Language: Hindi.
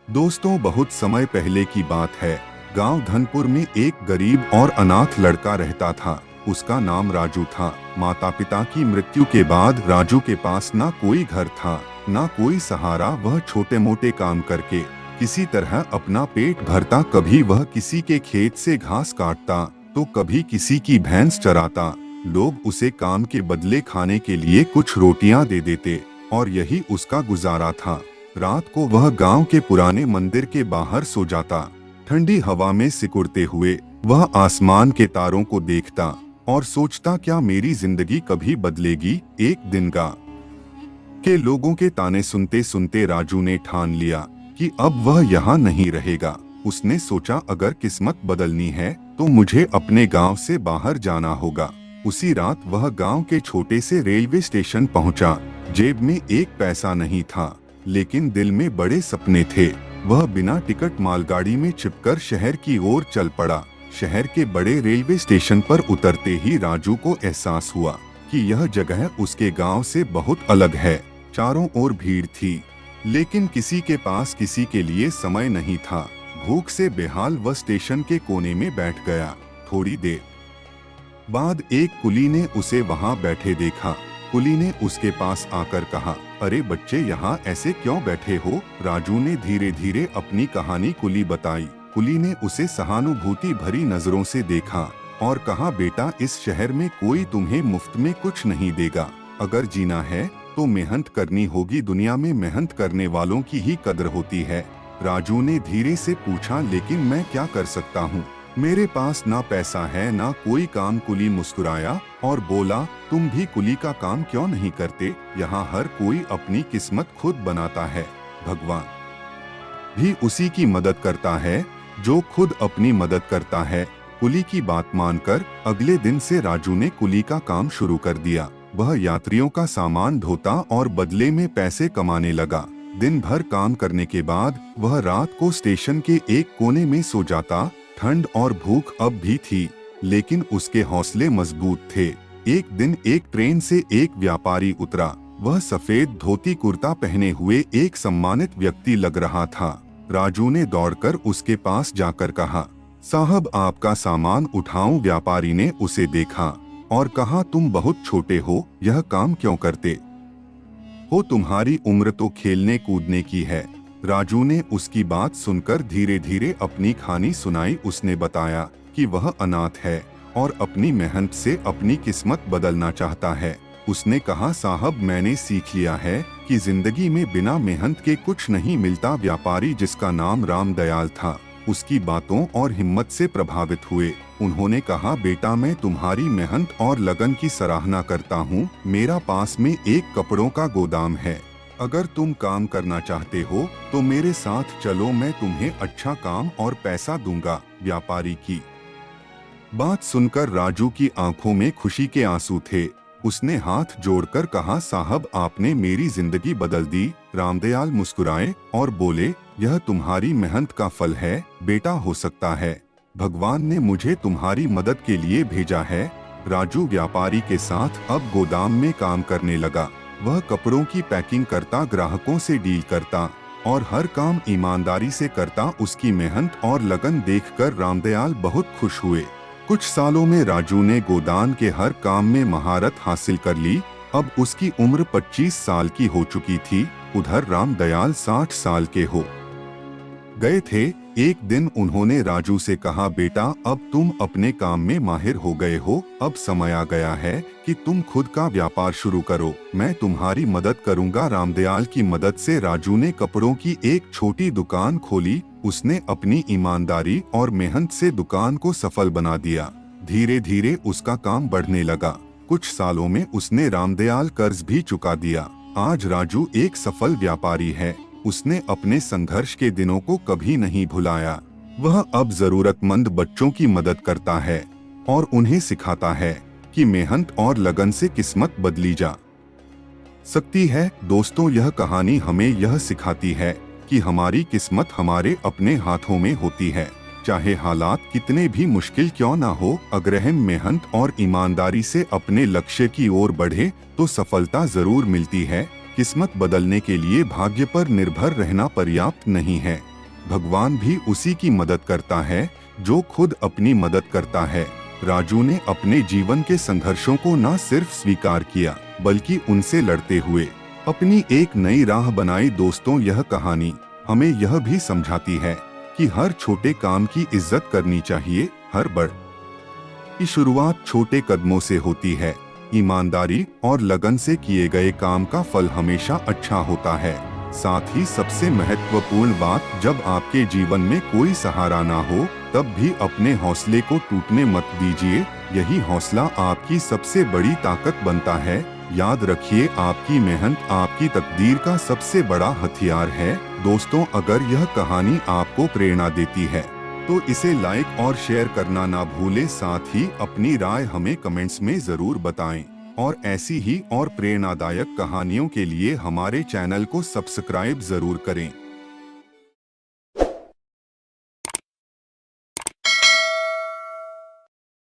दोस्तों, बहुत समय पहले की बात है। गांव धनपुर में एक गरीब और अनाथ लड़का रहता था। उसका नाम राजू था। माता पिता की मृत्यु के बाद राजू के पास ना कोई घर था, ना कोई सहारा। वह छोटे मोटे काम करके किसी तरह अपना पेट भरता। कभी वह किसी के खेत से घास काटता, तो कभी किसी की भैंस चराता। लोग उसे काम के बदले खाने के लिए कुछ रोटियां दे देते और यही उसका गुजारा था। रात को वह गांव के पुराने मंदिर के बाहर सो जाता। ठंडी हवा में सिकुड़ते हुए वह आसमान के तारों को देखता और सोचता, क्या मेरी जिंदगी कभी बदलेगी। एक दिन गांव के लोगों के ताने सुनते सुनते राजू ने ठान लिया कि अब वह यहाँ नहीं रहेगा। उसने सोचा, अगर किस्मत बदलनी है तो मुझे अपने गांव से बाहर जाना होगा। उसी रात वह गांव के छोटे से रेलवे स्टेशन पहुंचा। जेब में एक पैसा नहीं था, लेकिन दिल में बड़े सपने थे। वह बिना टिकट मालगाड़ी में चिपकर शहर की ओर चल पड़ा। शहर के बड़े रेलवे स्टेशन पर उतरते ही राजू को एहसास हुआ कि यह जगह उसके गांव से बहुत अलग है। चारों ओर भीड़ थी, लेकिन किसी के पास किसी के लिए समय नहीं था। भूख से बेहाल वह स्टेशन के कोने में बैठ गया। थोड़ी देर बाद एक कुली ने उसे वहां बैठे देखा। कुली ने उसके पास आकर कहा, अरे बच्चे, यहाँ ऐसे क्यों बैठे हो। राजू ने धीरे धीरे अपनी कहानी कुली बताई। कुली ने उसे सहानुभूति भरी नजरों से देखा और कहा, बेटा, इस शहर में कोई तुम्हें मुफ्त में कुछ नहीं देगा। अगर जीना है तो मेहनत करनी होगी। दुनिया में मेहनत करने वालों की ही कदर होती है। राजू ने धीरे से पूछा, लेकिन मैं क्या कर सकता हूँ, मेरे पास ना पैसा है ना कोई काम। कुली मुस्कुराया और बोला, तुम भी कुली का काम क्यों नहीं करते। यहाँ हर कोई अपनी किस्मत खुद बनाता है। भगवान भी उसी की मदद करता है जो खुद अपनी मदद करता है। कुली की बात मानकर अगले दिन से राजू ने कुली का काम शुरू कर दिया। वह यात्रियों का सामान ढोता और बदले में पैसे कमाने लगा। दिन भर काम करने के बाद वह रात को स्टेशन के एक कोने में सो जाता। ठंड और भूख अब भी थी, लेकिन उसके हौसले मजबूत थे। एक दिन एक ट्रेन से एक व्यापारी उतरा। वह सफेद धोती कुर्ता पहने हुए एक सम्मानित व्यक्ति लग रहा था। राजू ने दौड़कर उसके पास जाकर कहा, साहब, आपका सामान उठाऊं। व्यापारी ने उसे देखा और कहा, तुम बहुत छोटे हो, यह काम क्यों करते हो। तुम्हारी उम्र तो खेलने कूदने की है। राजू ने उसकी बात सुनकर धीरे धीरे अपनी कहानी सुनाई। उसने बताया कि वह अनाथ है और अपनी मेहनत से अपनी किस्मत बदलना चाहता है। उसने कहा, साहब, मैंने सीख लिया है कि जिंदगी में बिना मेहनत के कुछ नहीं मिलता। व्यापारी, जिसका नाम रामदयाल था, उसकी बातों और हिम्मत से प्रभावित हुए। उन्होंने कहा, बेटा, मैं तुम्हारी मेहनत और लगन की सराहना करता हूँ। मेरा पास में एक कपड़ों का गोदाम है। अगर तुम काम करना चाहते हो तो मेरे साथ चलो, मैं तुम्हें अच्छा काम और पैसा दूंगा। व्यापारी की बात सुनकर राजू की आंखों में खुशी के आंसू थे। उसने हाथ जोड़कर कहा, साहब, आपने मेरी जिंदगी बदल दी। रामदयाल मुस्कुराए और बोले, यह तुम्हारी मेहनत का फल है बेटा। हो सकता है भगवान ने मुझे तुम्हारी मदद के लिए भेजा है। राजू व्यापारी के साथ अब गोदाम में काम करने लगा। वह कपड़ों की पैकिंग करता, ग्राहकों से डील करता और हर काम ईमानदारी से करता। उसकी मेहनत और लगन देखकर रामदयाल बहुत खुश हुए। कुछ सालों में राजू ने गोदाम के हर काम में महारत हासिल कर ली। अब उसकी उम्र 25 साल की हो चुकी थी। उधर रामदयाल 60 साल के हो गए थे। एक दिन उन्होंने राजू से कहा, बेटा, अब तुम अपने काम में माहिर हो गए हो। अब समय आ गया है कि तुम खुद का व्यापार शुरू करो। मैं तुम्हारी मदद करूंगा। रामदयाल की मदद से राजू ने कपड़ों की एक छोटी दुकान खोली। उसने अपनी ईमानदारी और मेहनत से दुकान को सफल बना दिया। धीरे धीरे उसका काम बढ़ने लगा। कुछ सालों में उसने रामदयाल कर्ज भी चुका दिया। आज राजू एक सफल व्यापारी है। उसने अपने संघर्ष के दिनों को कभी नहीं भुलाया। वह अब जरूरतमंद बच्चों की मदद करता है और उन्हें सिखाता है कि मेहनत और लगन से किस्मत बदली जा सकती है। दोस्तों, यह कहानी हमें यह सिखाती है कि हमारी किस्मत हमारे अपने हाथों में होती है। चाहे हालात कितने भी मुश्किल क्यों ना हो, अगर हम मेहनत और ईमानदारी से अपने लक्ष्य की ओर बढ़े तो सफलता जरूर मिलती है। किस्मत बदलने के लिए भाग्य पर निर्भर रहना पर्याप्त नहीं है। भगवान भी उसी की मदद करता है जो खुद अपनी मदद करता है। राजू ने अपने जीवन के संघर्षों को न सिर्फ स्वीकार किया बल्कि उनसे लड़ते हुए अपनी एक नई राह बनाई। दोस्तों, यह कहानी हमें यह भी समझाती है कि हर छोटे काम की इज्जत करनी चाहिए। हर बड़ की शुरुआत छोटे कदमों से होती है। ईमानदारी और लगन से किए गए काम का फल हमेशा अच्छा होता है। साथ ही सबसे महत्वपूर्ण बात, जब आपके जीवन में कोई सहारा ना हो तब भी अपने हौसले को टूटने मत दीजिए। यही हौसला आपकी सबसे बड़ी ताकत बनता है। याद रखिए, आपकी मेहनत आपकी तकदीर का सबसे बड़ा हथियार है। दोस्तों, अगर यह कहानी आपको प्रेरणा देती है तो इसे लाइक और शेयर करना ना भूलें। साथ ही अपनी राय हमें कमेंट्स में जरूर बताएं और ऐसी ही और प्रेरणादायक कहानियों के लिए हमारे चैनल को सब्सक्राइब जरूर करें।